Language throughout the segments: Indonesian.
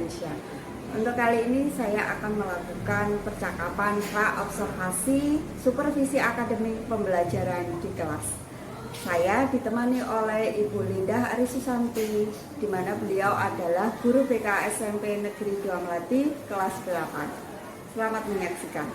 Indonesia. Untuk kali ini saya akan melakukan percakapan pra-observasi supervisi akademik pembelajaran di kelas. Saya ditemani oleh Ibu Linda Arisusanti, di mana beliau adalah guru BK SMP Negeri 2 Melati kelas 8. Selamat menyaksikan.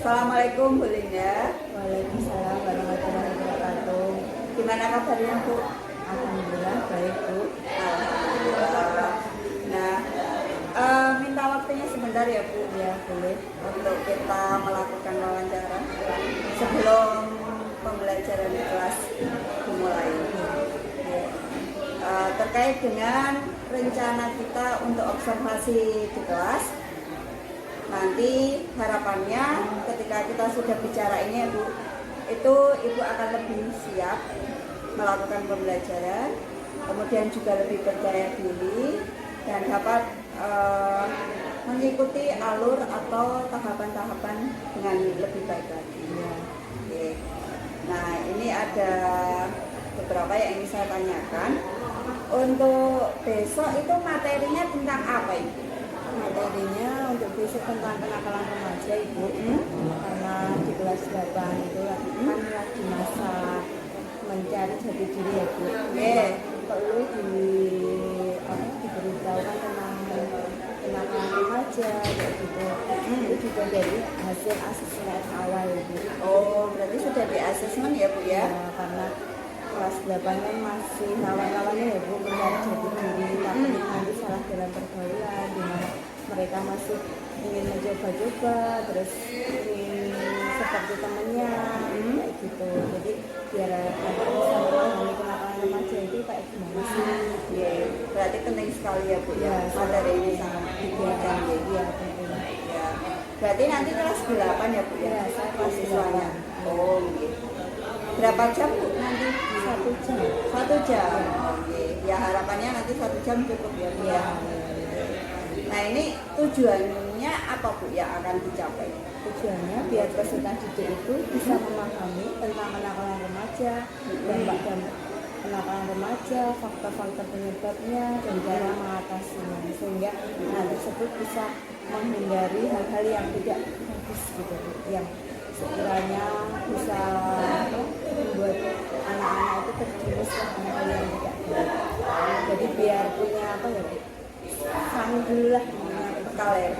Assalamualaikum Bu Linda. Waalaikumsalam warahmatullahi wabarakatuh. Gimana kabarnya Bu? Alhamdulillah baik Bu. Alhamdulillah. Nah, minta waktunya sebentar ya Bu. Ya boleh. Untuk kita melakukan wawancara sebelum pembelajaran di kelas dimulai. Terkait dengan rencana kita untuk observasi di kelas, nanti harapannya ketika kita sudah bicara ini Bu, itu Ibu akan lebih siap melakukan pembelajaran, kemudian juga lebih percaya diri dan dapat mengikuti alur atau tahapan-tahapan dengan lebih baik lagi. Ya. Oke. Nah, ini ada beberapa yang ingin saya tanyakan. Untuk besok itu materinya tentang apa Ibu? Materinya untuk besok tentang kenakalan remaja Ibu. Karena di kelas 8 itu kan lagi masa mencari jati diri ya Bu. Perlu diberitahukan tentang kenakalan remaja kayak gitu. Itu juga dari hasil asesmen awal Bu. Oh, berarti sudah di asesmen ya Bu ya? Ya, karena kelas 8 kan masih lawan-lawannya ya Bu, mencari jati diri, tapi nanti salah dalam pergaulan, dimana mereka masih ingin mencoba-coba, terus ingin seperti temennya, kayak gitu. Jadi biar nanti bisa memahami kenakalan remaja itu kayak gimana sih. Berarti penting sekali ya Bu ya, materi ini sangat dibuatkan ya. Iya, penting. Ya. Berarti nanti kelas 8 ya Bu ya? Ya, saya kelas Siswanya. 8. Oh, gitu. Berapa jam Bu nanti? 1 jam. 1 jam. Oke. Ya harapannya nanti 1 jam cukup ya Bu ya. Nah, ini tujuannya apa Bu yang akan dicapai? Tujuannya biar peserta didik itu bisa memahami tentang kenakalan remaja, dampak-dampak kenakalan remaja, faktor-faktor penyebabnya, dan cara mengatasinya, sehingga hal tersebut bisa menghindari hal-hal yang tidak bagus gitu, yang sekiranya bisa membuat anak-anak itu terjerumus ke hal yang tidak baik. Jadi biar punya apa ya, sang dulu lah, bekal ya.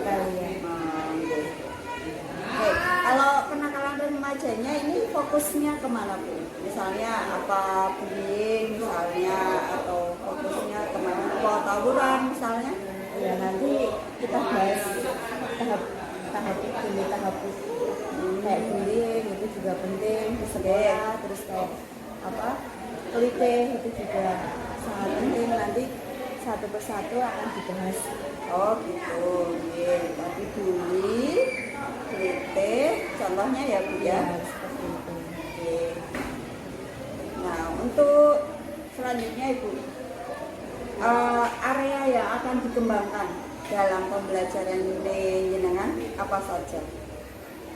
Oke, kalau kenakalan remajanya ini fokusnya kemana Bu? Misalnya apa bullying misalnya, atau fokusnya kemana? Tawuran misalnya? Ya nanti kita bahas tahap demi tahap kayak bullying itu juga penting di sekolah, terus kayak apa kelite itu juga sangat penting, nanti satu persatu akan dibahas. Oh gitu, tapi bully, kelite, contohnya ya Bu ya? Seperti itu. Oke. Nah, untuk selanjutnya Ibu, area yang akan dikembangkan dalam pembelajaran jenengan apa saja?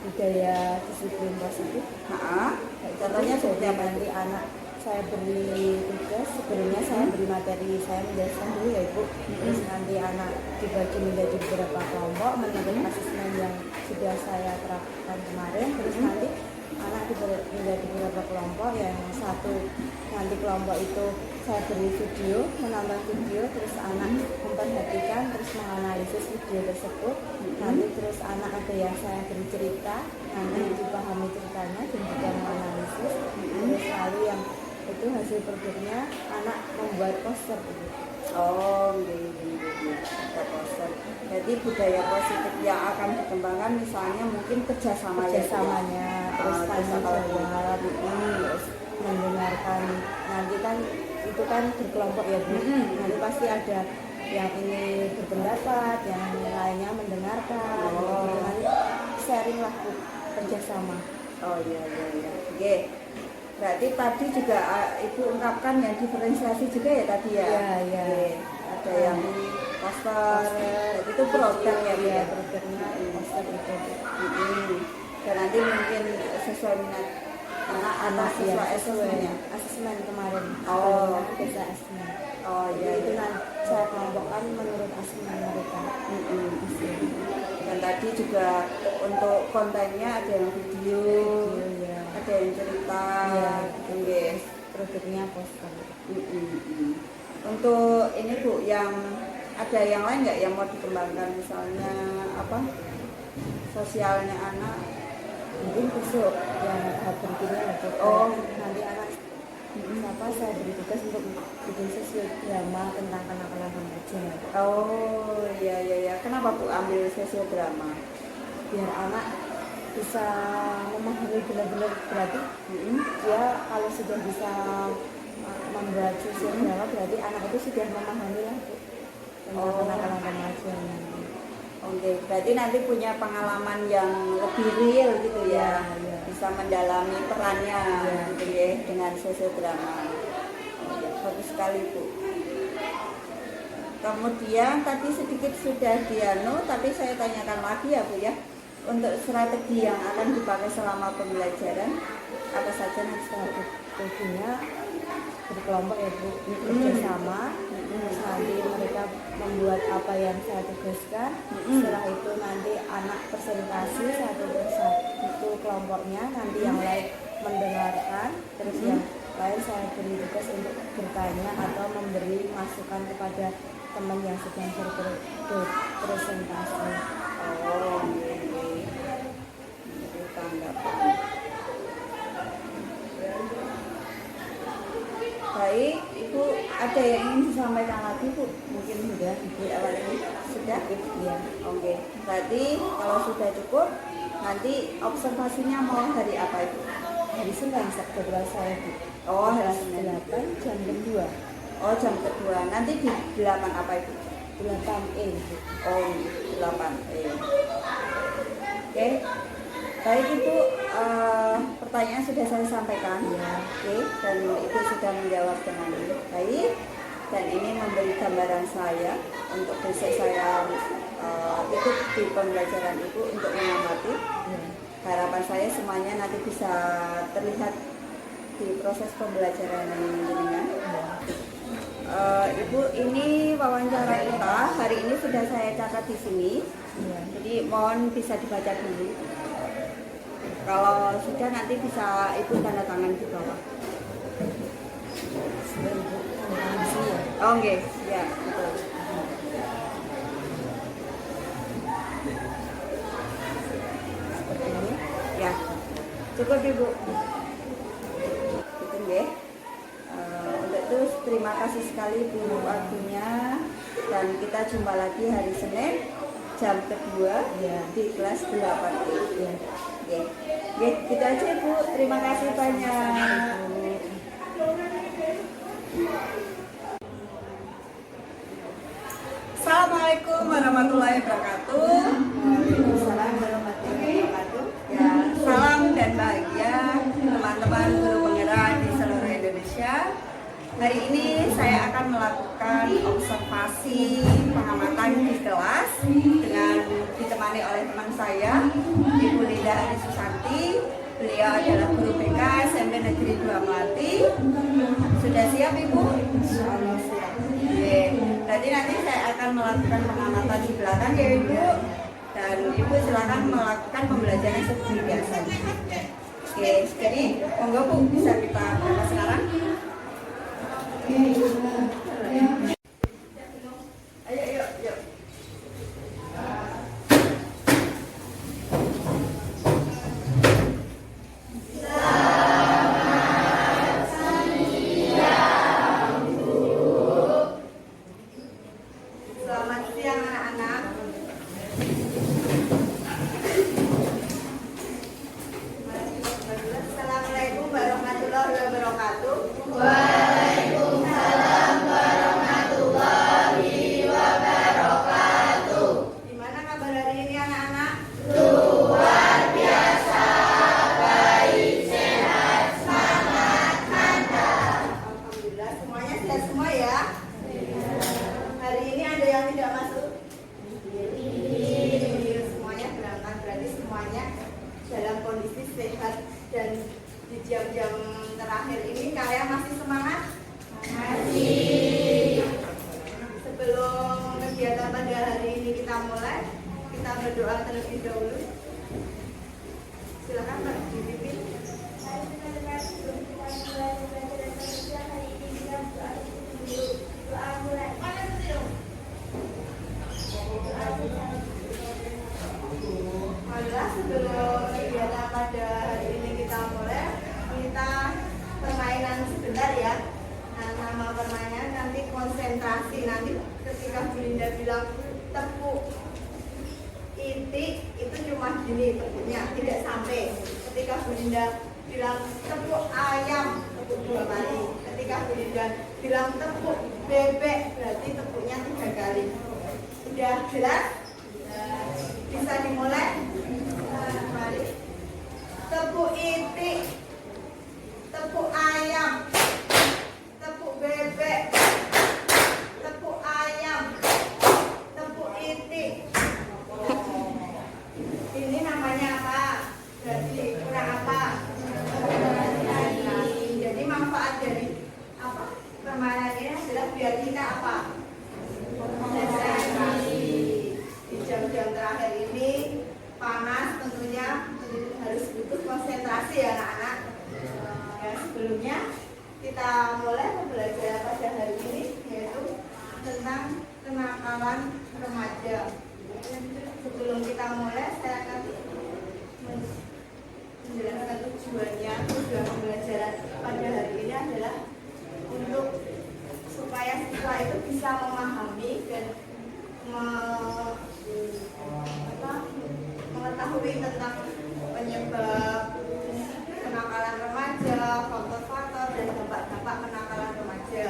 Budaya disiplin positif. Contohnya seperti apa? Nanti anak saya beri tugas, sebelumnya saya beri materi, saya menjelaskan dulu ya Ibu. Terus nanti anak dibagi menjadi beberapa kelompok menurut asesmen yang sudah saya terapkan kemarin. Terus nanti anak dibagi menjadi beberapa kelompok, yang satu nanti kelompok itu saya beri video, menambah video, terus anak memperhatikan, terus menganalisis video tersebut. Nanti terus anak ada yang saya beri cerita, nanti dipahami ceritanya dan juga menganalisis. Terus lalu yang itu hasil produknya anak membuat poster gitu. Oh, poster. Jadi budaya positif yang akan dikembangkan misalnya mungkin kerjasamanya, terus tanya jawab, terus mendengarkan. Nanti kan itu kan berkelompok ya Bu. Nanti pasti ada yang ini berpendapat, yang lainnya mendengarkan. Nanti sharing lah Bu, kerjasama. Oh iya. Oke. Berarti tadi juga Ibu ungkapkan yang diferensiasi juga ya tadi ya? Iya. Ada yang poster, itu program ya? Programnya poster itu. Dan nanti mungkin sesuai minat anak-anak sesuai asesmennya. Asesmen kemarin. Oh, bisa asesmen. Oh menyesuaikan menurut aslinya mereka. Dan tadi juga untuk kontennya ada yang video, Ya. ada yang cerita, Ya. Nggih. Produknya poster. Untuk ini Bu, yang ada yang lain nggak yang mau dikembangkan, misalnya apa, sosialnya anak? Mungkin besok yang berikutnya untuk nanti anak saya beri tugas untuk bikin sosial drama tentang kenakalan remaja. Oh iya. Kenapa Bu ambil sosial drama? Biar anak bisa memahami benar-benar, berarti dia kalau sudah bisa membuat sosial drama berarti anak itu sudah memahami lah Bu tentang kenakalan remaja. Oke, berarti nanti punya pengalaman yang lebih real gitu ya, Ya. bisa mendalami perannya Ya. gitu ya dengan sosial drama. Ya, bagus sekali Bu. Kemudian tadi sedikit sudah tapi saya tanyakan lagi ya Bu ya, untuk strategi yang akan dipakai selama pembelajaran apa saja nanti? Strateginya berkelompok ya Bu, bekerjasama. Nanti mereka membuat apa yang saya tugaskan. Setelah itu nanti anak presentasi satu persatu kelompoknya, nanti yang lain mendengarkan, terus yang lain saya beri tugas untuk bertanya atau memberi masukan kepada teman yang sedang berpresentasi. Oh, tanggapan. Baik, Ibu ada yang ingin disampaikan lagi Bu? Mungkin sudah di awal ini sudah? Ya. Oke, berarti kalau sudah cukup, nanti observasinya mau hari apa Ibu? Hari Senin jadwal saya Bu. Oh, hari Kelas Senin. 8 jam kedua. Oh, jam kedua. Nanti di 8 apa Ibu? 8E Bu. Oh, 8. Oke. Baik Ibu, pertanyaan sudah saya sampaikan ya. Oke, dan Ibu sudah menjawab dengan baik. Dan ini memberi gambaran saya untuk besok saya ikut di pembelajaran Ibu untuk mengamati. Ya. Harapan saya semuanya nanti bisa terlihat di proses pembelajaran jenengan. Ibu, ini wawancara kita hari ini sudah saya catat di sini. Ya. Jadi mohon bisa dibaca dulu. Kalau sudah nanti bisa Ibu tanda tangan di bawah. Sudah Ibu tanda di sini ya. Oh, oke, ya betul. Seperti ini. Ya, cukup Ibu. Gitu ya. Untuk itu terima kasih sekali Bu waktunya, dan kita jumpa lagi hari Senin jam kedua Ya. di kelas 8. Ya. Oke, gitu aja Bu. Terima kasih banyak. Assalamualaikum warahmatullahi wabarakatuh. Waalaikumsalam warahmatullahi wabarakatuh. Ya, salam dan bahagia teman-teman guru penggerak di seluruh Indonesia. Hari ini saya akan melakukan observasi pengamatan di kelas dengan ditemani oleh teman saya, Ibu Linda Ari Susanti. Beliau adalah guru BK SMP Negeri 2 Melati. Sudah siap Ibu? Insyaallah siap. Oke, berarti nanti saya akan melakukan pengamatan di belakang ya Ibu. Dan Ibu silakan melakukan pembelajaran seperti biasa. Oke, jadi monggo Bu, bisa kita berangkat sekarang. Ayo, yuk. Selamat siang anak-anak. Assalamualaikum warahmatullahi wabarakatuh. Waalaikumsalam Alhamdulillah, sebelum kegiatan pada hari ini kita mulai, kita permainan sebentar ya. Nah, nama permainan nanti konsentrasi. Nanti ketika Bu Linda bilang tepuk itik, itu cuma gini tepuknya, tidak sampai. Ketika Bu Linda bilang tepuk ayam, tepuk 2 kali. Ketika Bu Linda bilang tepuk bebek, berarti tepuknya 3 kali. Sudah jelas? Bisa dimulai? Mari. Tepuk itik, tepuk ayam, tepuk bebek, tepuk ayam, tepuk itik. Ini namanya apa? Berarti kurang apa? Jadi manfaat dari apa? Permainan ini adalah biar kita apa? Di jam-jam terakhir ini panas, tentunya harus butuh konsentrasi ya anak-anak. Ya, sebelumnya kita mulai pembelajaran pada hari ini yaitu tentang kenakalan remaja. Sebelum kita mulai, saya akan menjelaskan tujuannya. Tujuan pembelajaran pada hari ini adalah untuk supaya siswa itu bisa memahami dan mengetahui tentang penyebab kenakalan remaja, faktor-faktor dan dampak-dampak kenakalan remaja.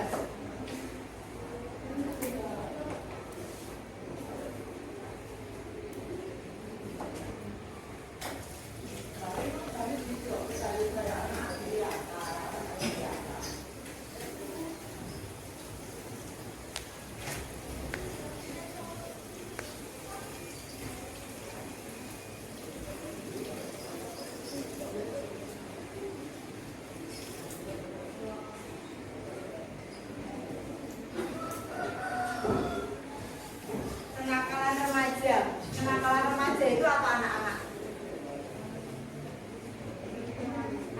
Kenakalan remaja itu apa anak-anak?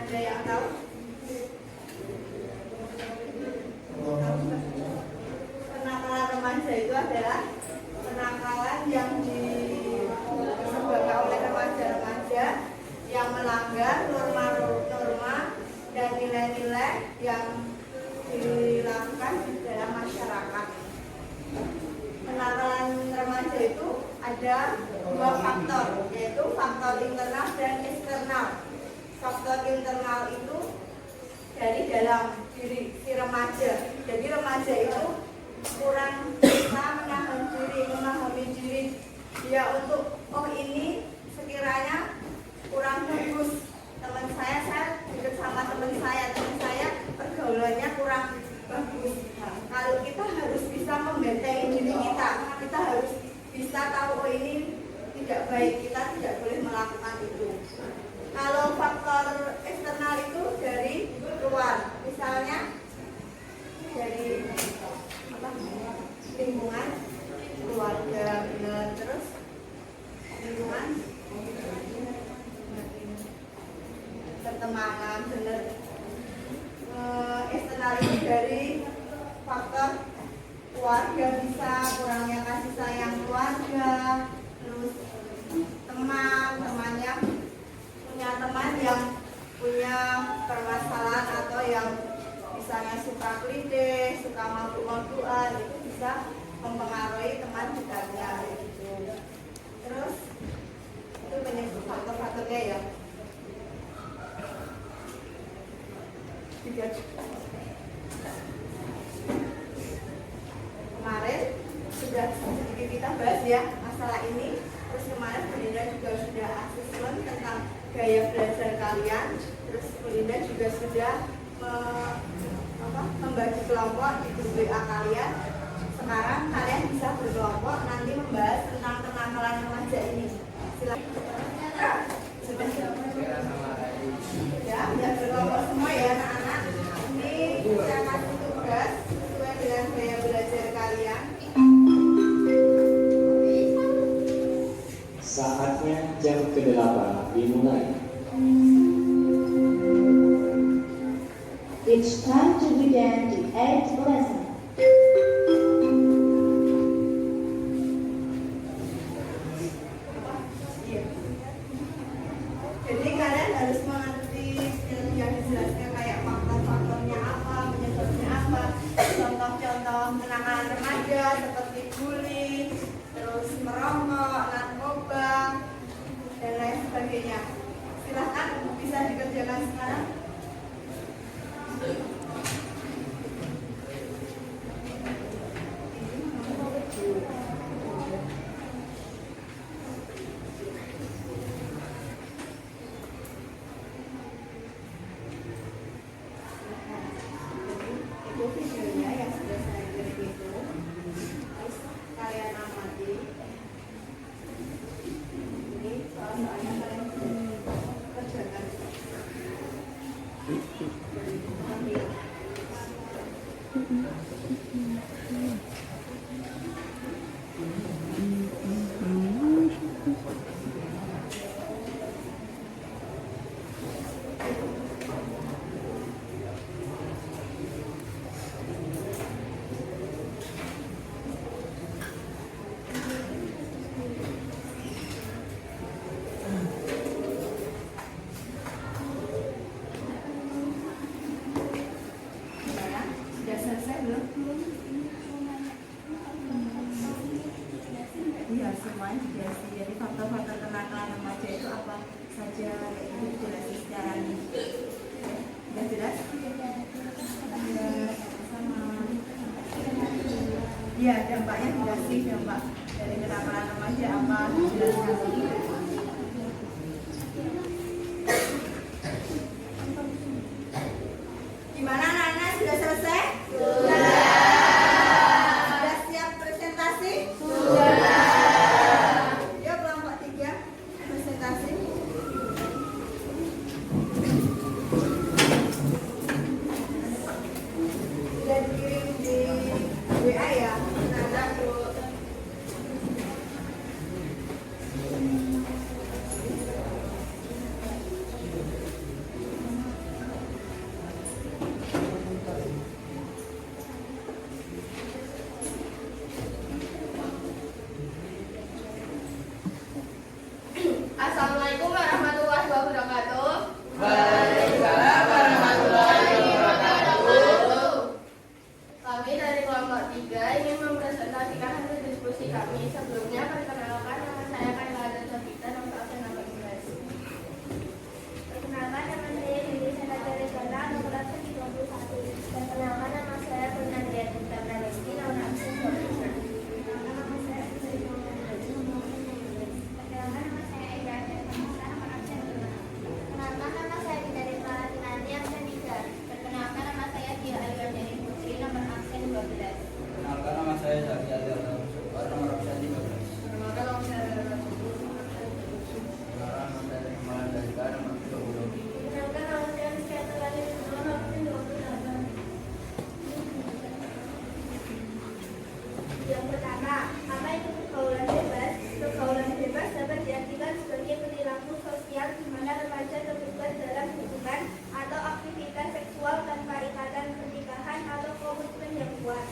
Ada yang tahu? Kenakalan remaja itu adalah kenakalan yang disebabkan oleh remaja-remaja yang melanggar norma-norma dan nilai-nilai yang dilakukan di dalam masyarakat. Kenakalan remaja itu ada 2 faktor, yaitu faktor internal dan eksternal. Faktor internal itu dari dalam diri si remaja. Jadi remaja itu kurang bisa menahan diri, memahami diri dia untuk ini sekiranya kurang bagus. Teman saya dekat sama teman saya pergaulannya kurang bagus. Nah, kalau kita harus bisa membentengi diri kita harus bisa tahu ini tidak baik, kita tidak boleh melakukan itu. Kalau faktor eksternal itu dari luar, misalnya dari lingkungan, keluarga, benar, terus lingkungan, pertemanan, benar. Eksternal itu dari faktor keluarga, bisa kurangnya kasih sayang keluarga, terus temannya punya teman yang punya permasalahan atau yang misalnya suka klise, suka mabuk-mabukan, itu bisa mempengaruhi teman dekatnya gitu. Terus itu banyak faktor-faktornya ya. Kemarin sudah sedikit kita bahas ya masalah ini. Terus kemarin Bu Linda juga sudah asesmen tentang gaya belajar kalian. Terus Bu Linda juga sudah membagi kelompok di grup WA kalian. Sekarang kalian bisa berkelompok nanti membahas tentang kenakalan remaja ini. Silakan. Sudah ya, udah berkelompok semua ya anak-anak. Ini saya kasih tugas sesuai dengan gaya belajar kalian. Saatnya jam ke-8 dimulai. It's time to begin the 8th lesson. remaja seperti bullying, terus merokok, narkoba, dan lain sebagainya. Silahkan bisa dikerjakan sekarang. Itu videonya yang sudah saya kirim itu, terus kalian amati. Ini soal-soalnya kalian kerjakan. Gimana? Sudah selesai belum? Iya, semuanya dijelasin. Jadi faktor-faktor kenakalan remaja itu apa saja, itu dijelasin secara sudah jelas? Ya, sama. Iya, dampaknya dijelasin, dampak dari kenakalan remaja apa dijelaskan. Gimana anak-anak, sudah selesai? Sudah siap presentasi? Yuk kelompok 3 presentasi. Sudah dikirim di WA ya? Ada Bu. Assalamualaikum warahmatullahi wabarakatuh. Kami dari kelompok 3 ingin mempresentasikan hasil diskusi kami. Sebelumnya perkenalkan, nama saya Kaila Jovita, nomor absen 18. Perkenalkan, nama saya Dwi Sanada Regana, nomor absen 21. Perkenalkan, nama saya Fernandia Dita Pranesti, nomor absen 21. Perkenalkan, nama saya Sri Muhammad Haji, nomor absen 12. Perkenalkan, nama saya Ega Terpaksa, nomor absen 5. Perkenalkan, nama saya Bidari Malatinanti, absen 3. Perkenalkan, nama saya Dia Aliwandani Putri, nomor absen 12. Perkenalkan, nama saya Zaki Aliana Sukar, nomor absen 13. Perkenalkan, nama saya Rara Subur, nomor absen 7. Perkenalkan, nama saya Kemalan Dalika, nomor 20. Perkenalkan, nama saya Rizky Aturani, nomor absen 28. Yang pertama, apa itu pergaulan bebas? Pergaulan bebas dapat diartikan sebagai perilaku sosial di mana remaja terlibat dalam hubungan atau aktivitas seksual tanpa ikatan pernikahan atau komitmen yang kuat.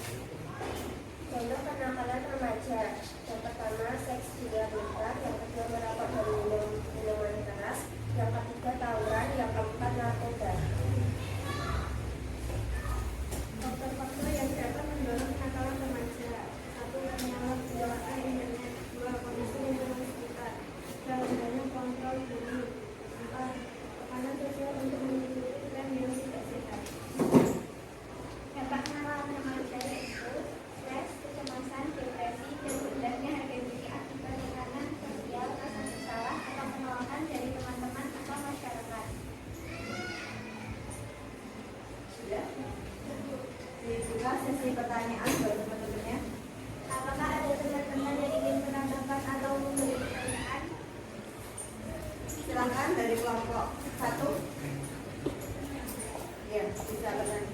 Contoh kenakalan remaja. Yang pertama, seks di luar nikah. Yang kedua, merokok dan minum minuman keras. Yang ketiga, tawuran. Yang keempat, narkoba. Faktor-faktor yang dapat mendorong kenakalan remaja. 1. Penyalahgunaan internet. 2. Kondisi lingkungan sekitar. 3. Rendahnya kontrol diri. 4. Tekanan sosial untuk mengikuti tren yang tidak sehat. Dampak kenakalan remaja yaitu stres, kecemasan, depresi, dan rendahnya harga diri akibat tekanan sosial, rasa bersalah, atau penolakan dari teman-teman atau masyarakat. Sudah? Dibuka sesi pertanyaan buat teman-temannya. Apakah ada teman-teman yang ingin menambahkan atau memberi pertanyaan? Silakan dari kelompok 1. Ya, bisa bertanya.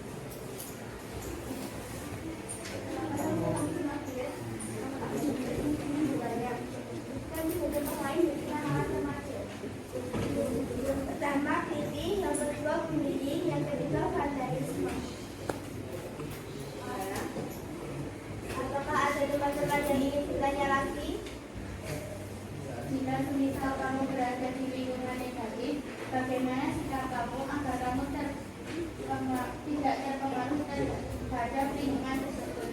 Pertama, kritik. Yang kedua, bullying. Yang ketiga, vandalisme. Apakah ada teman-teman yang ingin bertanya lagi? Jika semisal kamu berada di lingkungan negatif, bagaimana sikap kamu agar kamu tidak terpengaruh terhadap lingkungan tersebut?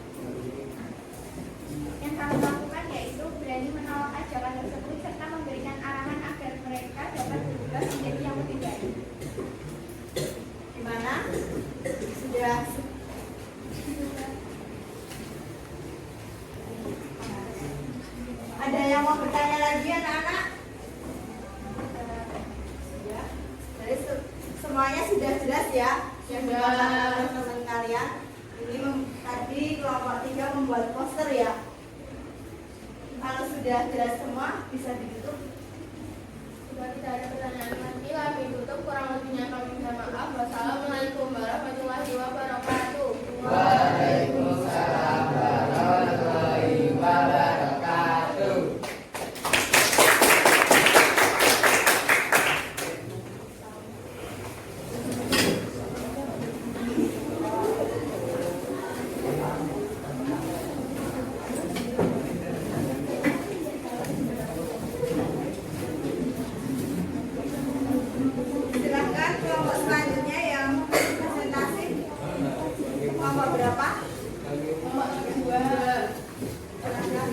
mau bertanya lagi anak-anak? Ya. Jadi semuanya sudah jelas ya yang dilakukan oleh teman kalian. Ini tadi kelompok 3 membuat poster ya. Kalau sudah jelas semua bisa ditutup. Jika tidak ada pertanyaan lagi, kami tutup. Kurang lebihnya kami minta maaf. Wassalamualaikum warahmatullahi wabarakatuh. Waalaikumsalam warahmatullahi wabarakatuh. Silahkan kelompok selanjutnya yang presentasi. Kelompok berapa? Kelompok 2. Silahkan.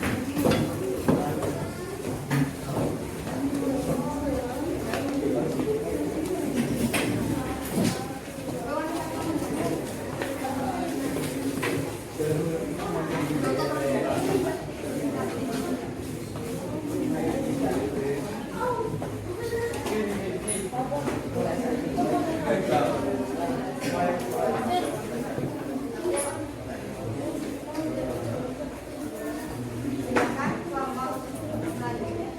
Silahkan kelompok selanjutnya.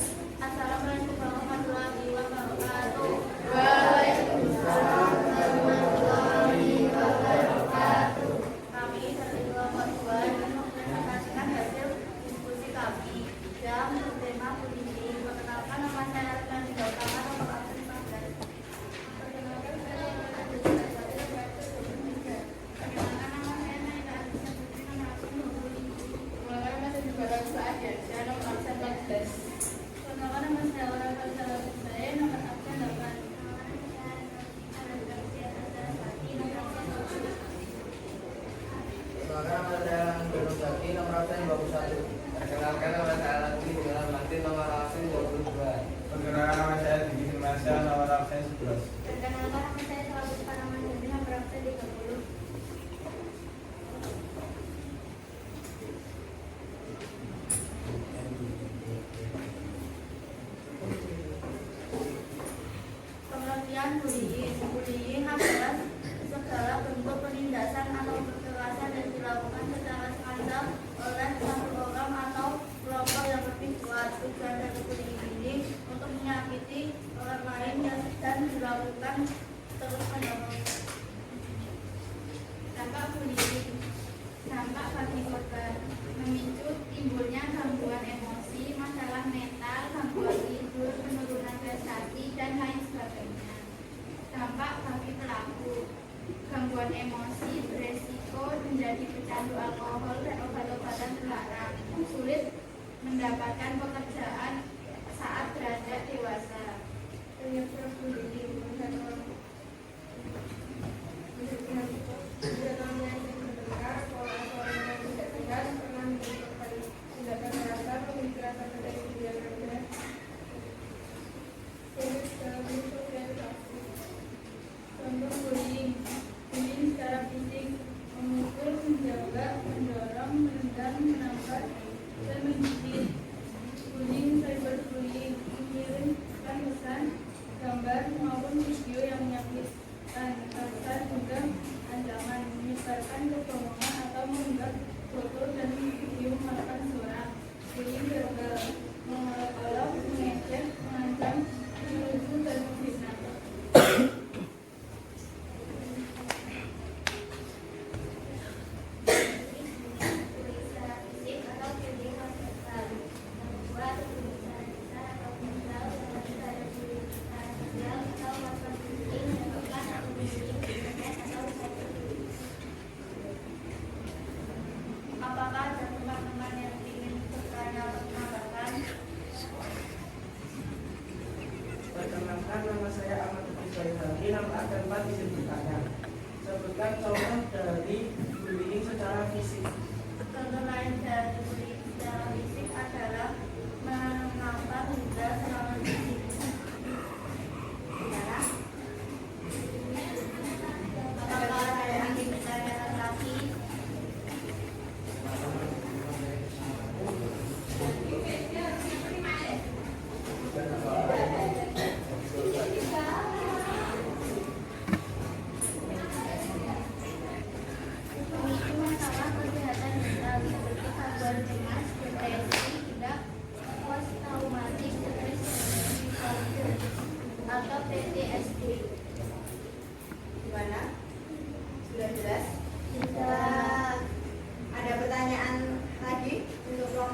Assalamualaikum warahmatullahi wabarakatuh. Waalaikumsalam warahmatullahi wabarakatuh. Kami dari kelompok 2 ingin mempresentasikan hasil diskusi kami yang bertema bullying. Perkenalkan, nama saya Arifan Ridho Utama, nomor absen 14. Perkenalkan, saya Naila Azizah Putri, Perkenalkan, nama saya Naila Azizah Putri, nomor absen 25. Perkenalkan, nama saya juga Rasul Adiansyah, nomor absen 14. Perkenalkan, nama saya Laura Faisal saya nomor absen 8. Perkenalkan, nama saya Gunung Zaki, nomor absen 21. Perkenalkan, nama saya Lagi Dengan Martin, nomor absen 22. Perkenalkan, nama saya Diki Firmansyah, nomor absen 11. Perkenalkan, nama saya Selamat Paraman Jati, nomor absen 30. Pengertian bullying. Bullying adalah segala bentuk penindasan atau kekerasan yang dilakukan secara skandal oleh satu orang atau kelompok yang lebih kuat. Tujuan dari bullying ini untuk menyakiti orang lain dan dilakukan terus menerus. Dampak bullying. Dampak bagi korban memicu timbulnya gangguan emosi, masalah mental, gangguan tidur, penurunan prestasi, dan lain sebagainya. Dampak bagi pelaku, gangguan emosi beresiko menjadi pecandu alkohol dan obat-obatan terlarang, sulit mendapatkan pekerjaan saat beranjak dewasa. Penyebab bullying Contoh bullying. Bullying secara fisik, memukul, menjaga, mendorong, menendang, menampak, dan menggigit. Bullying cyberbullying, mengirimkan pesan, gambar maupun video yang menyakitkan, serta juga ancaman menyebarkan kebohongan atau mengunggah foto dan video memalukan seorang. Bullying verbal, mengolok-olok, mengejek, mengancam, menuduh, dan memfitnah. Apakah ada teman-teman yang ingin bertanya atau menambahkan? Perkenalkan, nama saya Ahmad Ibrahim, nomor absen 4 izin bertanya. Sebutkan contoh dari bullying secara fisik. Contoh lain dari bullying secara fisik adalah menampar hingga serangan fisik. Apakah ada yang ingin bertanya lagi?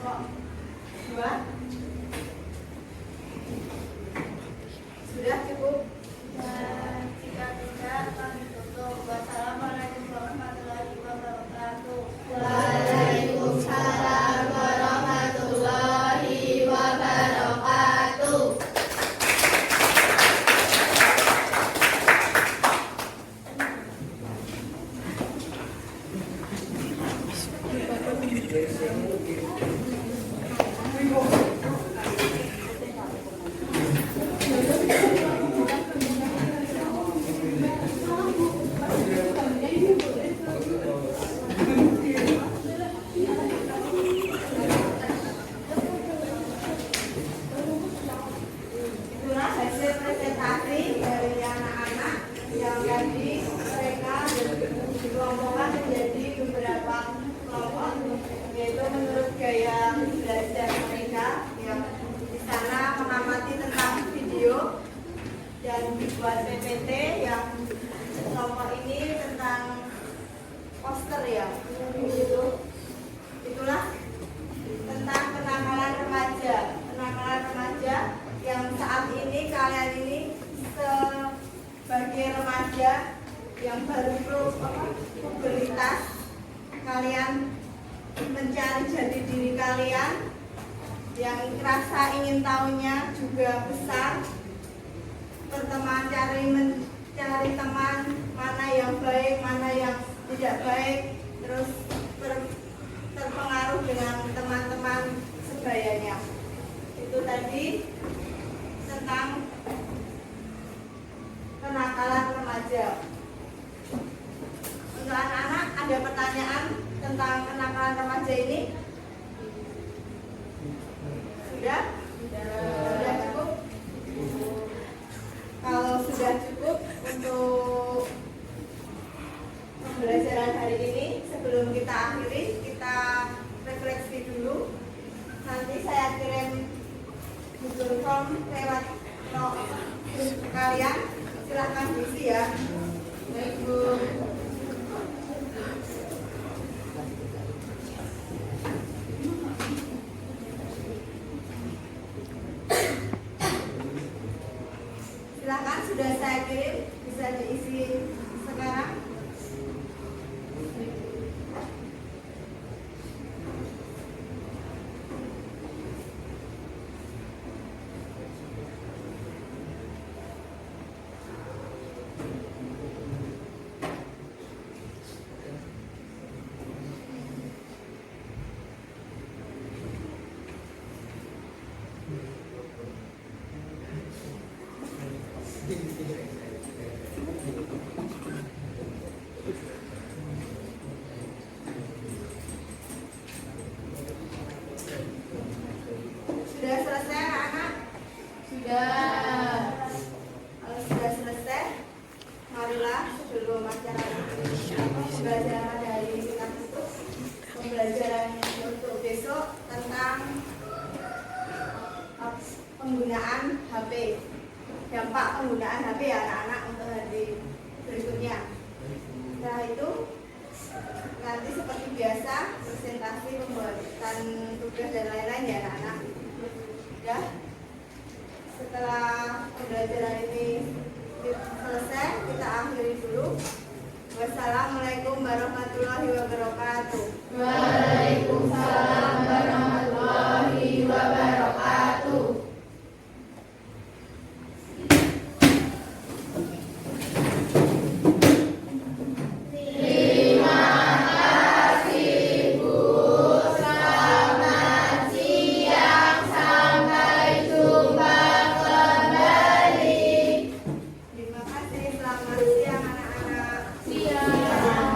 kelompok 2? Sudah cukup? Dan jika tidak, kami tutup. Wassalamualaikum warahmatullahi wabarakatuh. Waalaikumsalam warahmatullahi wabarakatuh. Itulah hasil presentasi dari anak-anak yang tadi mereka dikelompokkan menjadi beberapa kelompok, yaitu menurut gaya belajar mereka yang di sana mengamati tentang video dan dibuat PPT yang kelompok ini tentang poster ya. Itulah tentang kenakalan remaja. Kenakalan remaja yang saat ini kalian ini sebagai remaja yang baru pubertas, kalian mencari jati diri kalian, yang rasa ingin tahunya juga besar. Mencari teman mana yang baik, mana yang tidak baik, terus terpengaruh dengan teman-teman sebayanya. Itu tadi tentang kenakalan remaja. Untuk anak-anak ada pertanyaan tentang kenakalan remaja ini? Sudah? Sudah cukup? Kalau sudah cukup untuk pembelajaran hari ini, sebelum kita akhiri, kita refleksi dulu. Nanti saya kirim Google Form lewat grup kalian, silahkan diisi ya. Baik Bu. Silahkan, sudah saya kirim, bisa diisi sekarang. Sudah selesai anak-anak? Sudah. Kalau sudah selesai, marilah sebelum acara pembelajaran hari ini kita tutup, pembelajaran untuk besok tentang penggunaan HP, dampak penggunaan HP ya anak-anak untuk hari berikutnya. Setelah itu nanti seperti biasa presentasi, pembuatan tugas dan lain-lain ya anak-anak. Ya, setelah pembelajaran ini selesai, kita akhiri dulu. Wassalamualaikum warahmatullahi wabarakatuh. Waalaikumsalam warahmatullahi wabarakatuh. Terima kasih, selamat siang anak-anak. Siang.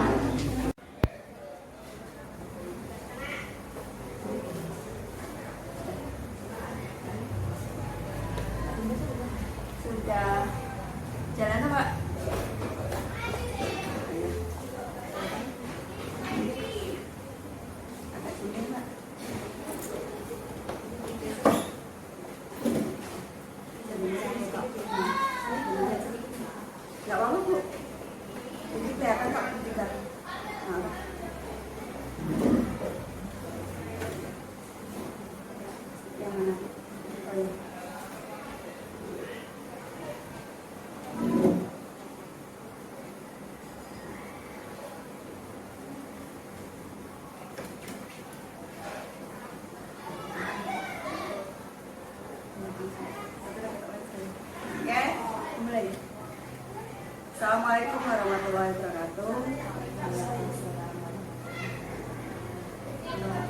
Assalamualaikum warahmatullahi wabarakatuh.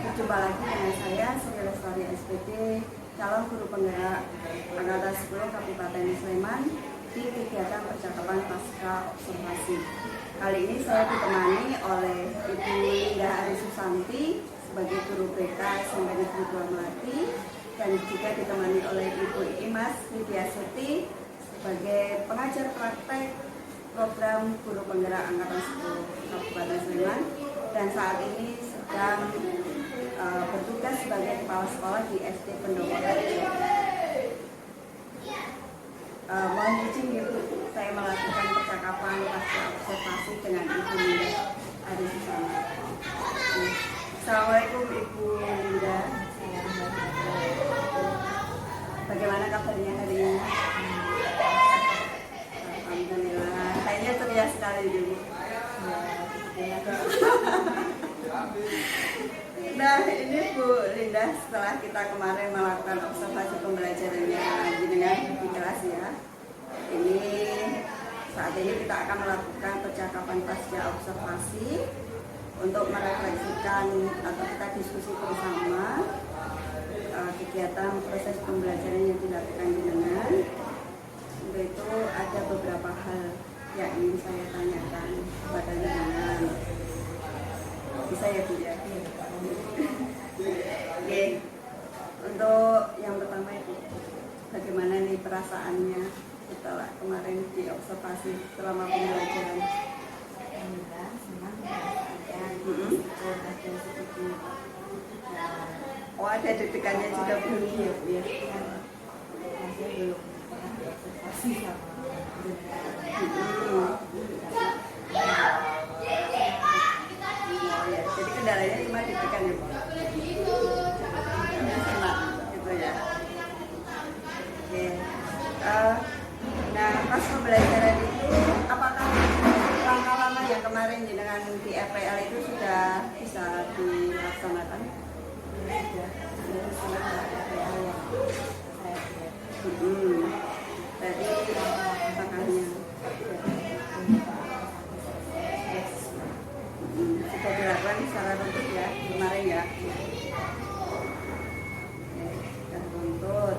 Berjumpa lagi dengan saya Sri Lestari SPD, calon guru penggerak Angkatan 10 Kabupaten Sleman di kegiatan percakapan pasca observasi. Kali ini saya ditemani oleh Ibu Linda Ari Susanti sebagai guru BK SMP Negeri 2 Melati, dan juga ditemani oleh Ibu Imas Widya Suti sebagai pengajar praktek program guru penggerak Angkatan 10 Kabupaten Sleman, dan saat ini sedang bertugas sebagai kepala sekolah di SD Pendopo Harjo. Mohon izin Ibu, saya melakukan percakapan pasca observasi dengan Ibu Linda Ari Susanti. Assalamualaikum Ibu Linda. Bagaimana kabarnya hari ini? Alhamdulillah. Kayaknya ceria sekali Ibu. Nah ini Bu Linda, setelah kita kemarin melakukan observasi pembelajarannya dengan di kelas ya, ini saat ini kita akan melakukan percakapan pasca observasi untuk merefleksikan atau kita diskusi bersama kegiatan proses pembelajaran yang dilakukan dengan. Untuk itu ada beberapa hal yang ingin saya tanyakan kepada jenengan. Bisa ya Bu ya? Oke. Untuk yang pertama itu, bagaimana nih perasaannya setelah kemarin diobservasi selama pembelajaran? Alhamdulillah senang merasakan ada seperti Oh, ada deg-degannya juga Bu. saya belum pernah observasi sama Oh ya, jadi kendalanya cuma deg-degan ya Bu. Senang gitu ya. Oke. Nah, pas pembelajaran itu apakah langkah-langkah yang kemarin dengan di FPL itu sudah bisa dilaksanakan? Jadi langkahnya sudah dilakukan secara runtut ya kemarin ya. Sudah runtut.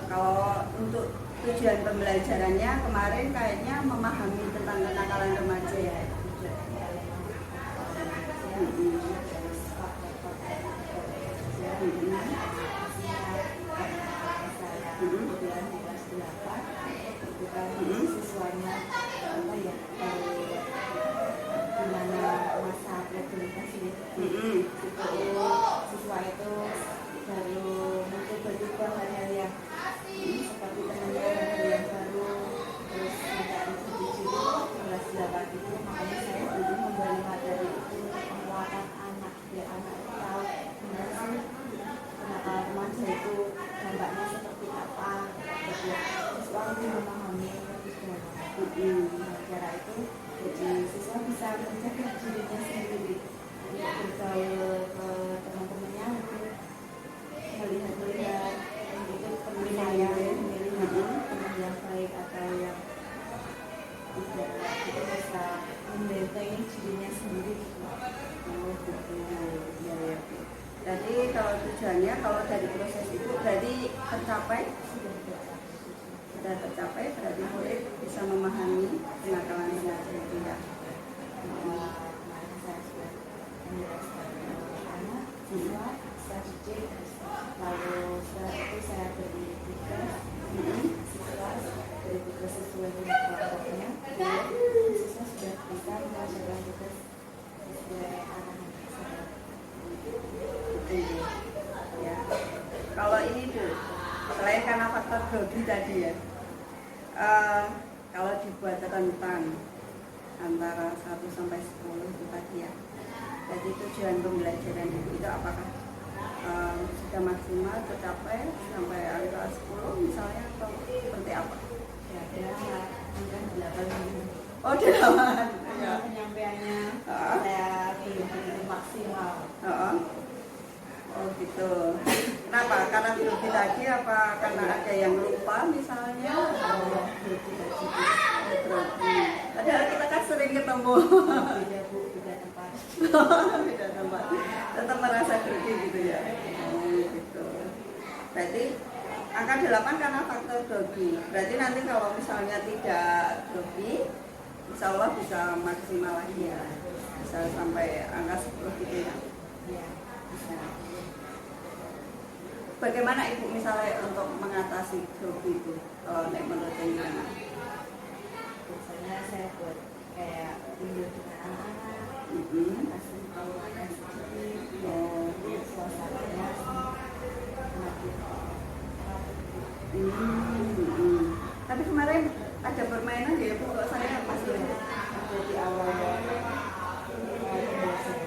Kalau untuk tujuan pembelajarannya kemarin kayaknya memahami tentang kenakalan remaja ya. siswanya apa ya gimana masa kreativitas ini siswa itu baru muncul berubah hal-hal yang seperti temannya hal yang baru, terus mencari ciri-ciri kelas 8 itu. Makanya saya dulu memberi materi itu penguatan anak biar anak tahu gimana sih kenakalan remaja itu dampaknya seperti apa, biar siswa lebih memahami lebih dalam. Cara itu jadi siswa bisa menjaga dirinya sendiri untuk bergaul ke teman-temannya, untuk melihat itu teman saya memilih teman yang baik atau yang tidak, itu bisa membentengi dirinya sendiri. Oh gitu ya, ya. Jadi kalau tujuannya, kalau dari proses itu berarti tercapai, sudah tercapai, berarti murid bisa memahami kenakalan remaja itu ya. Kemarin saya sudah menjelaskan anak, siswa, saya didik, lalu setelah itu saya beri tugas siswa, beri tugas sesuai dengan kelompoknya. Siswa sudah bisa mengerjakan tugas sesuai arahan saya. Ya. Kalau ini Bu, selain karena faktor grogi tadi ya, kalau dibuat rentang antara 1 sampai 10 itu tadi ya, jadi tujuan pembelajaran itu apakah sudah maksimal tercapai sampai angka 10 misalnya, atau seperti apa? Ya, angka 8. Oh 8 ya. Penyampaiannya saya belum maksimal. Oh gitu. Kenapa? Karena grogi tadi apa karena ada yang lupa misalnya? Grogi. Padahal kita kan sering ketemu. Beda Bu, beda tempat. Beda tempat. Tetap merasa grogi gitu ya. Oh, gitu. Berarti angka 8 karena faktor grogi. Berarti nanti kalau misalnya tidak grogi, insya Allah bisa maksimal lagi ya. Bisa sampai angka 10 gitu ya. Iya, bisa. Bagaimana Ibu misalnya untuk mengatasi grogi itu? Kalau menurut gimana? Biasanya saya buat kayak tidur dengan anak-anak, kasih tahu anak sedikit, suasananya semakin Tapi kemarin ada permainan ya Bu, kok saya pas ada di awal pembahasan.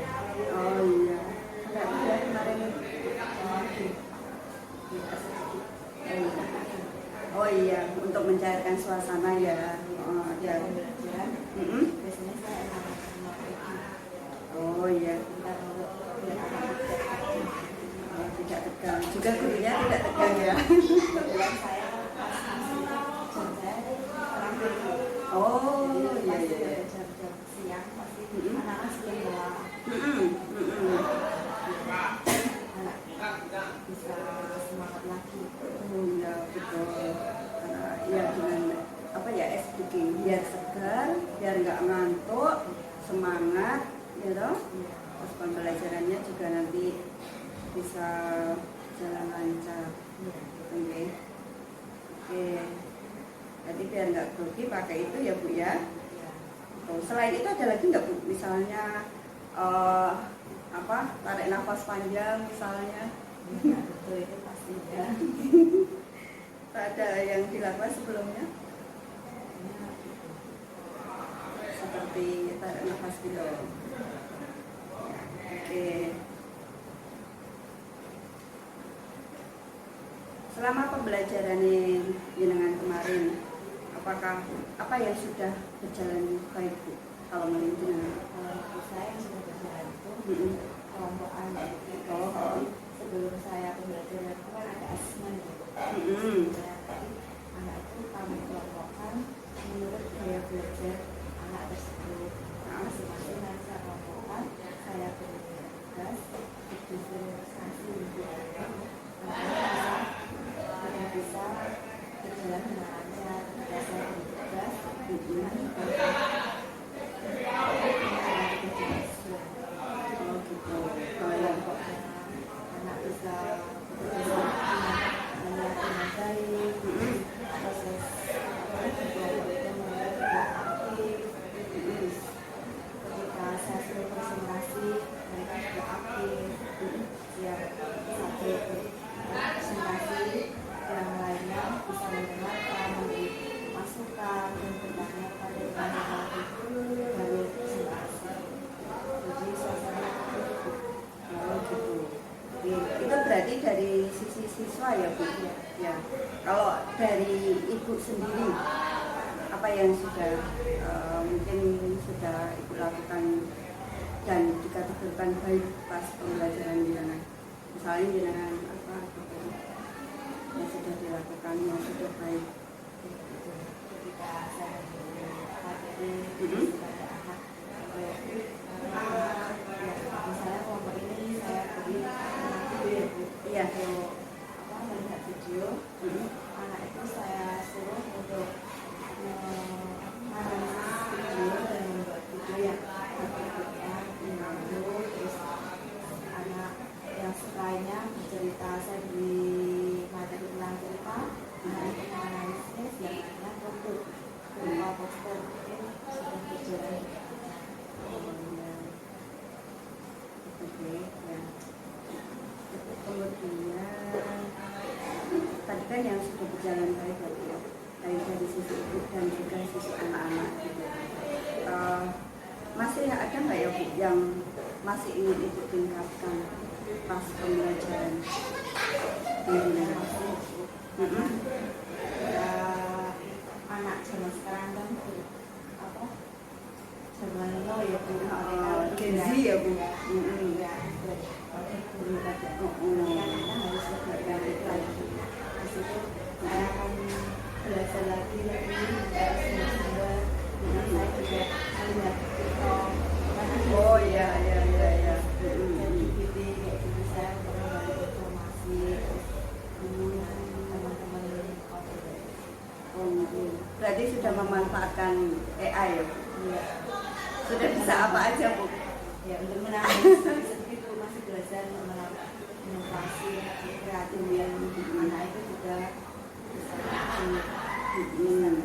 oh iya. Enggak ada kemarin. Oh iya, untuk mencairkan suasana ya. Oh ya. Pembelajaran biasanya saya anak sama pergi Oh iya. bentar untuk biar anak tidak Oh, tidak tegang. Juga gurunya tidak tegang ya. kebetulan saya pas masih jam saya terakhir Bu. Oh Jadi iya pasti iya. ada jam-jam siang pasti anak-anak sudah bawa anak bisa semangat lagi. Oh iya betul. Karena ya dengan apa ya speaking biar segar, biar nggak ngantuk, semangat, gitu. Terus pembelajarannya juga nanti bisa jalan lancar. Oke. Oke. Jadi biar nggak grogi pakai itu ya Bu ya. Oh, selain itu ada lagi nggak Bu? Misalnya apa tarik nafas panjang misalnya. Betul itu pasti ya. Ada yang dilakukan sebelumnya seperti tarik nafas gitu. Oke. Selama pembelajaran jenengan kemarin, apakah apa yang sudah berjalan baik Bu? Kalau menurut jenengan? Kalau saya yang sudah berjalan itu kelompok anak. Oh. Sebelum saya pembelajaran itu kan ada asesmen gitu. Jadi anak itu kami kelompokkan menurut gaya belajar anak tersebut. Masing-masing nanti saya kelompokkan, saya beri tugas, diverifikasi untuk anak bisa berjalan dengan lancar. Ketika saya beri tugas, Oh gitu. kelompoknya anak bisa bekerja dengan baik, proses kelompok itu mulai aktif. Ketika saya suruh presentasi, mereka juga aktif. Siap satu presentasi, yang lainnya bisa mendengarkan, memberi masukan, dan bertanya kepada teman-teman baru presentasi. Jadi suasana aktif. Oh gitu. Itu berarti dari sisi siswa ya Bu? Ya. Kalau dari Ibu sendiri, apa yang sudah mungkin sudah Ibu lakukan dan dikategorikan baik pas pembelajaran jenengan? Misalnya jenengan apa gitu, yang sudah dilakukan yang sudah baik? Ketika saya materi kepada anak, misalnya kelompok ini saya beri video, Iya. untuk melihat video, anak itu saya suruh untuk menganalisis video dan membuat video yang berikutnya dulu, terus anak yang lainnya bercerita, saya beri materi tentang cerita, anak itu menganalisis, yang lainnya foto berupa poster sudah berjalan. Oke, ya. Kemudian tadi kan yang sudah berjalan baik ya, baik dari sisi ibu dan juga sisi anak-anak gitu. Masih ada nggak ya Bu yang masih ingin Ibu tingkatkan pas pembelajaran? Ya, anak zaman sekarang kan apa zaman now ya Bu, Gen Z ya Bu. ya, kita harus lebih sudah memanfaatkan AI ya? Iya. Sudah bisa apa aja Bu? Ya untuk menangani itu masih belajar melakukan inovasi kreatif yang anak itu juga bisa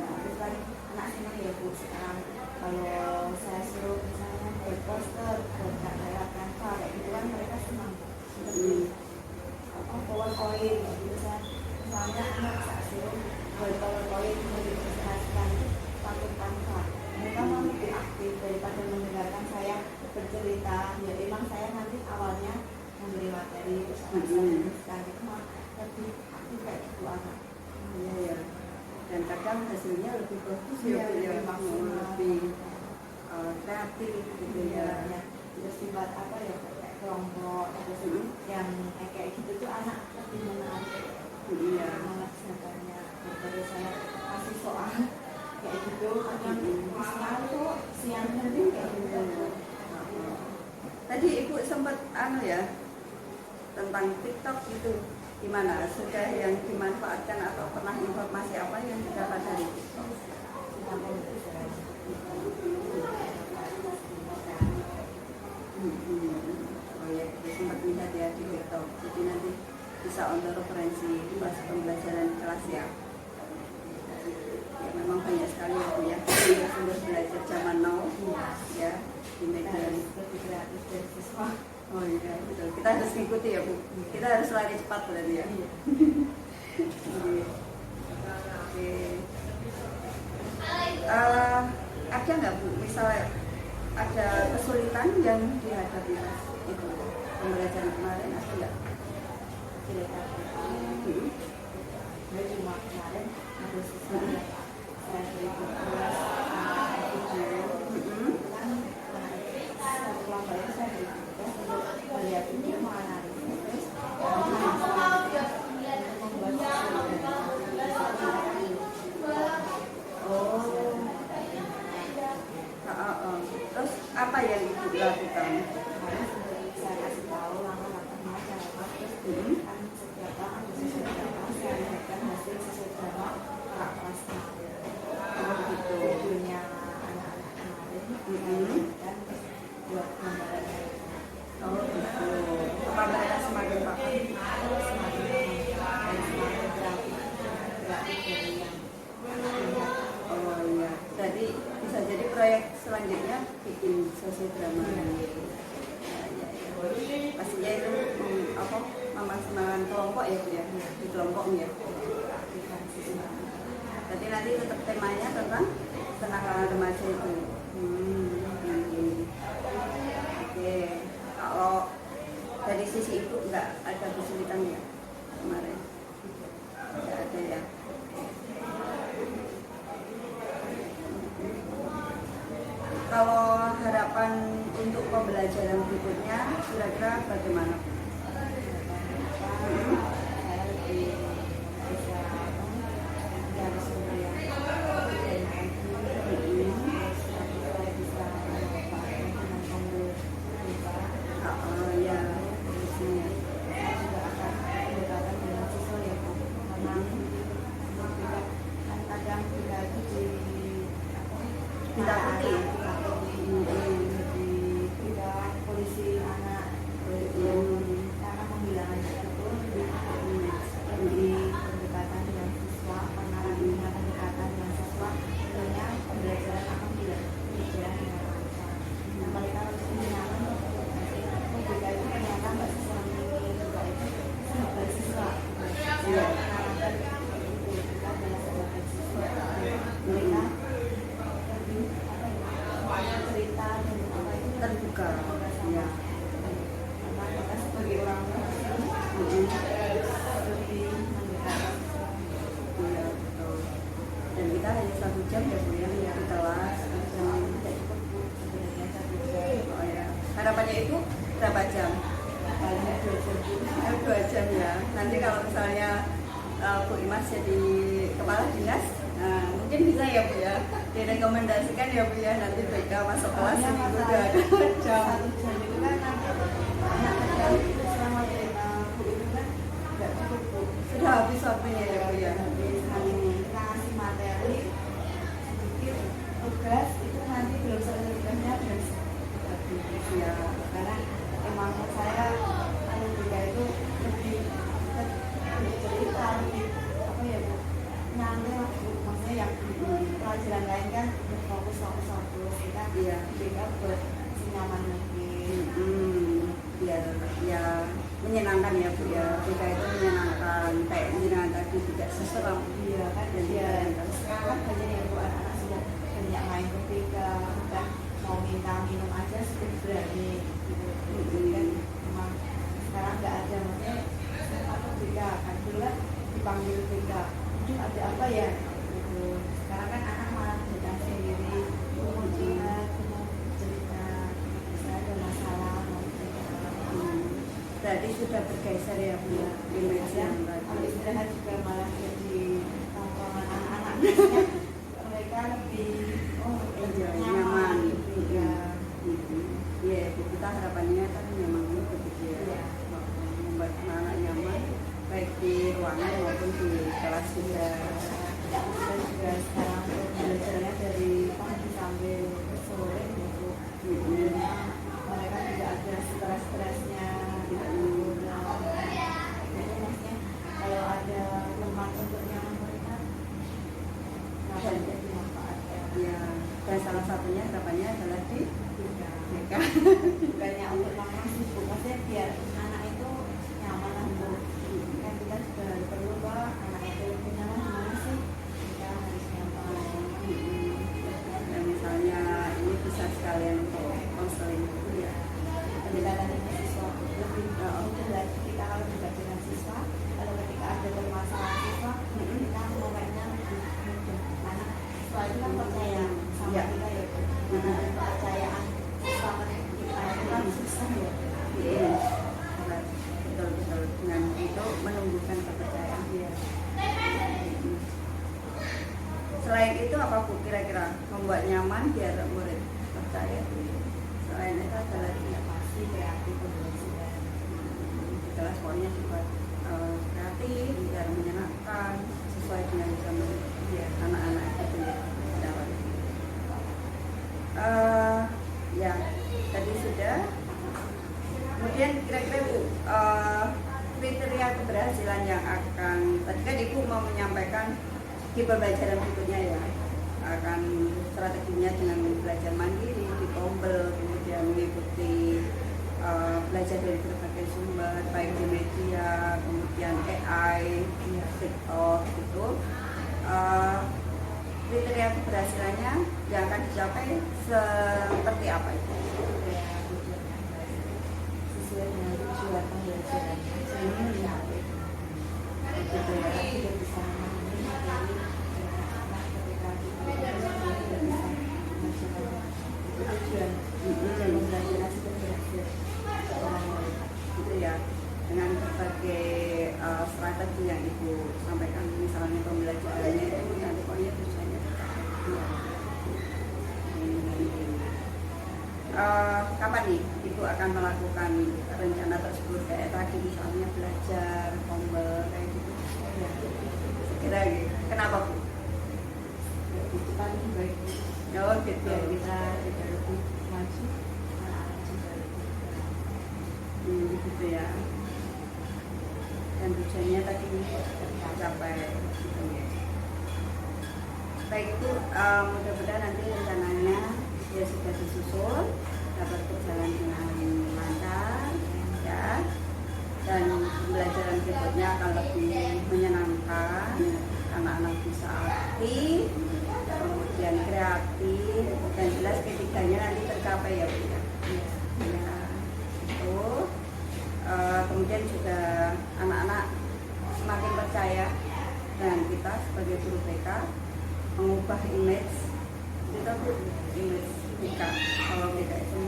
tapi kan anak senang ya Bu sekarang kalau saya suruh misalnya buat poster buat karya kanva kayak gitu kan mereka senang seperti PowerPoint gitu kan misalnya anak saya suruh buat PowerPoint untuk dipresentasikan pakai kanva mereka mau lebih aktif daripada mendengarkan saya bercerita. Ya memang saya nanti awalnya memberi materi terus anak saya menuliskan itu mah lebih aktif kayak gitu anak. Iya ya. Dan kadang hasilnya lebih bagus Iya, ya Bu ya, lebih maksimal. lebih kreatif gitu ya. Ya terus dibuat apa ya kayak kelompok terus yang kayak gitu tuh anak lebih menarik. Iya. Semangat belajarnya daripada saya kasih soal kayak gitu kadang siang tuh siang nanti kayak gitu. Tadi Ibu sempat ya tentang TikTok itu gimana? Sudah yang dimanfaatkan atau pernah informasi apa yang didapat dari TikTok? Oh ya, sempat lihat ya di TikTok. Jadi nanti bisa untuk referensi pas pembelajaran kelas ya. Ya memang banyak sekali ya Bu ya. Sumber belajar zaman now ya di media Lebih kreatif dari siswa. Oh iya, betul. Kita harus ngikuti ya Bu. Kita harus lari cepat berarti ya. Oke. Ada nggak Bu, misalnya ada kesulitan yang dihadapi itu pembelajaran kemarin ada nggak? Saya cuma kemarin ada siswa yang saya beri tugas video kan satu kelompok itu saya beri tugas untuk melihat video menganalisis Terus apa yang Ibu lakukan? saya kasih tahu langkah-langkahnya cara terus kan setiap tahun ada sesi drama saya lihatkan hasil sesi drama kakak kelasnya Begitu. videonya anak-anak kemarin dan buat gambarannya Oh gitu. Apa mereka semakin paham? semakin dan semakin kreatif dari yang Oh iya. Jadi bisa jadi proyek selanjutnya bikin sesi drama. Ya, ya, ya. Pastinya itu memaksimalkan kelompok ya Bu ya, di kelompoknya. Jadi nanti tetap temanya tentang kenakalan remaja itu. Oke. Kalau dari sisi Ibu nggak ada kesulitan ya kemarin? Nggak ada ya. Kalau harapan untuk pembelajaran berikutnya kira-kira bagaimana? saya lebih bisa dari sumber yang saya bisa memanfaatkan dengan sambil berita Ya, terusnya. saya juga akan berdekatan dengan siswa ya Bu karena kan kadang kita itu Ditakuti. di bidang polisi anak karena pembilangan itu lebih berdekatan dengan siswa karena punya pendekatan dengan siswa tentunya pembelajaran akan berjalan dengan lancar. Nah mereka harus menyaman juga itu ternyata mbak siswa ini juga itu sebagai siswa mengarahkan itu kita adalah sebagai siswa mereka lebih cerita dan apa itu Terbuka. ya karena kita sebagai orang tua lebih mendekatkan Iya, betul. Dan kita hanya 1 jam ya Bu ya di kelas. tidak cukup Bu sebenarnya 1 jam Oh ya. Harapannya itu berapa jam? paling 2 jam Bu 2 jam ya. Nanti kalau misalnya Bu Imas jadi kepala dinas, mungkin bisa ya Bu ya. Direkomendasikan ya Bu ya nanti BK masuk kelas seminggu 2 jam. 1 jam itu kan anak kecil itu selama Bu itu kan tidak cukup Bu Sudah habis waktunya ya Bu ya. habis kita ngasih materi ya menyenangkan ya Bu ya. BK itu menyenangkan, kayak jenengan tadi tidak seseram. Iya kan, ya sekarang kan banyak ya Bu, anak-anak sudah banyak main ke BK, kan mau minta minum aja sudah berani gitu. Jadi kan memang sekarang nggak ada, maksudnya apa BK kan dulu kan dipanggil BK, ada apa ya gitu. Sekarang kan anak malah datang sendiri, mau curhat, mau cerita, misalnya ada masalah, mau cerita. Berarti sudah bergeser ya Bu ya, image yang tadi. Kalau istirahat juga malah jadi tongkrongan anak-anak. Mereka lebih Nyaman. juga. Iya, Bu, kita harapannya kan memang begitu ya. Iya. Membuat anak nyaman, baik di ruangan maupun di kelas juga. Kita juga sekarang belajarnya dari pagi sampai sore gitu. Mereka tidak ada stres-stresnya gitu. Jadi maksudnya kalau ada tempat untuk nyaman mereka, akan jadi manfaatnya. Ya, dan salah satunya harapannya adalah di Mereka bukannya untuk nongkrong sibuk, maksudnya biar anak itu nyaman lah Bu. Kan kita juga perlu bahwa anak itu nyaman gimana sih, kita harus nyaman. dan misalnya ini bisa sekalian untuk konseling ya. Pendekatan dengan siswa lebih mudah lagi kita kalau juga dengan siswa, kalau ketika ada permasalahan siswa kita momennya lebih mudah. Karena siswa itu kan percaya sama Ya. kita ya Bu. Karena kepercayaan siswa ke kita itu kan susah ya. Iya, betul dengan itu menumbuhkan kepercayaan dia. Selain itu apa Bu kira-kira membuat nyaman biar murid percaya? Selain itu ada lagi Ya pasti kreatif pembelajaran. di kelas pokoknya sifat kreatif biar menyenangkan sesuai dengan zaman ya, anak-anak itu ya. Dapat. Ya tadi sudah. Kemudian kira-kira Bu, kriteria keberhasilan yang akan tadi kan Ibu mau menyampaikan di pembelajaran berikutnya ya, akan strateginya dengan belajar mandiri, ditombel, kemudian mengikuti belajar dari berbagai sumber baik di media, kemudian AI, TikTok gitu. Kriteria keberhasilannya yang akan dicapai seperti apa itu? Sesuai dengan tujuan pembelajaran. Itu ya, tidak bisa memahami materi anak ketika kita belajar tidak bisa masyarakat. Itu tujuan pembelajaran sudah berhasil. Gitu ya, dengan berbagai strategi yang Ibu sampaikan, misalnya pembelajarannya itu nanti pokoknya tujuannya kapan nih Ibu akan melakukan rencana tersebut kayak tadi misalnya belajar tombel kayak gitu ya, kira gitu. Kenapa Bu? Itu paling baik. Oh gitu. Biar kita juga lebih maju, anak-anak juga lebih Gitu ya. Dan tujuannya tadi tercapai gitu ya. Baik itu mudah-mudahan nanti rencananya ya sudah disusun, dapat berjalan dengan lancar ya, dan pembelajaran berikutnya akan lebih menyenangkan, anak-anak bisa aktif, kemudian kreatif, dan jelas ketiganya nanti tercapai ya Bu ya. Ya, itu kemudian juga anak-anak semakin percaya dengan kita sebagai guru BK, mengubah image kita Bu, image BK kalau BK itu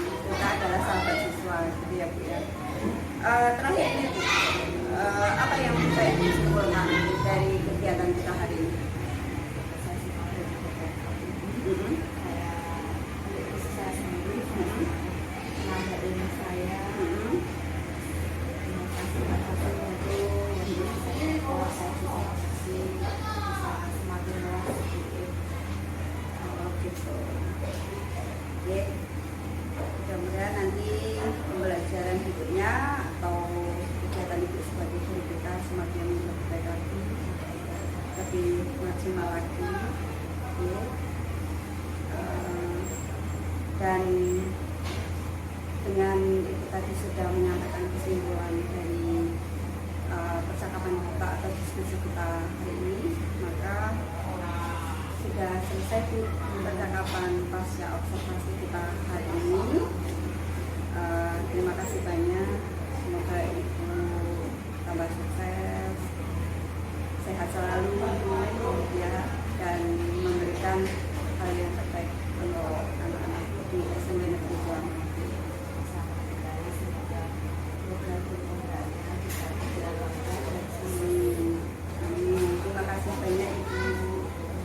kita adalah sahabat siswa gitu ya Bu ya. Terakhir ini Bu, apa yang bisa disimpulkan dari kegiatan kita hari ini? saya sendiri menambah ilmu saya. Terima kasih atas waktu yang bisa saya bisa semakin luas sedikit. Gitu. Oke, mudah-mudahan nanti pembelajaran berikutnya atau kegiatan Ibu sebagai guru kita semakin lebih baik lagi, lebih selesai Bu percakapan pasca observasi kita hari ini. Terima kasih banyak. Semoga Ibu tambah sukses, sehat selalu ya, dan memberikan hal yang terbaik untuk anak-anak di SMP Negeri Juang. Terima kasih banyak Ibu.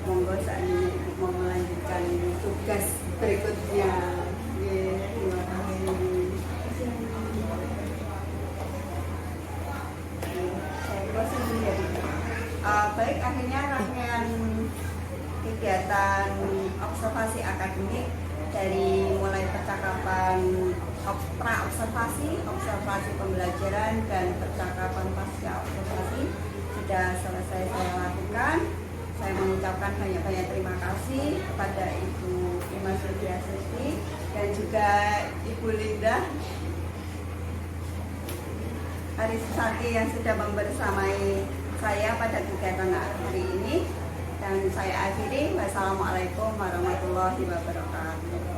Monggo seandainya Ibu mau melanjutkan tugas berikutnya. Terima kasih. Baik, akhirnya rangkaian kegiatan observasi akademik dari mulai percakapan pra-observasi, observasi pembelajaran, dan percakapan pasca observasi sudah selesai saya lakukan. Saya mengucapkan banyak-banyak terima kasih kepada Ibu Ima Sudiasesti dan juga Ibu Linda Arisati yang sudah membersamai saya pada kegiatan hari ini, dan saya akhiri. Wassalamualaikum warahmatullahi wabarakatuh.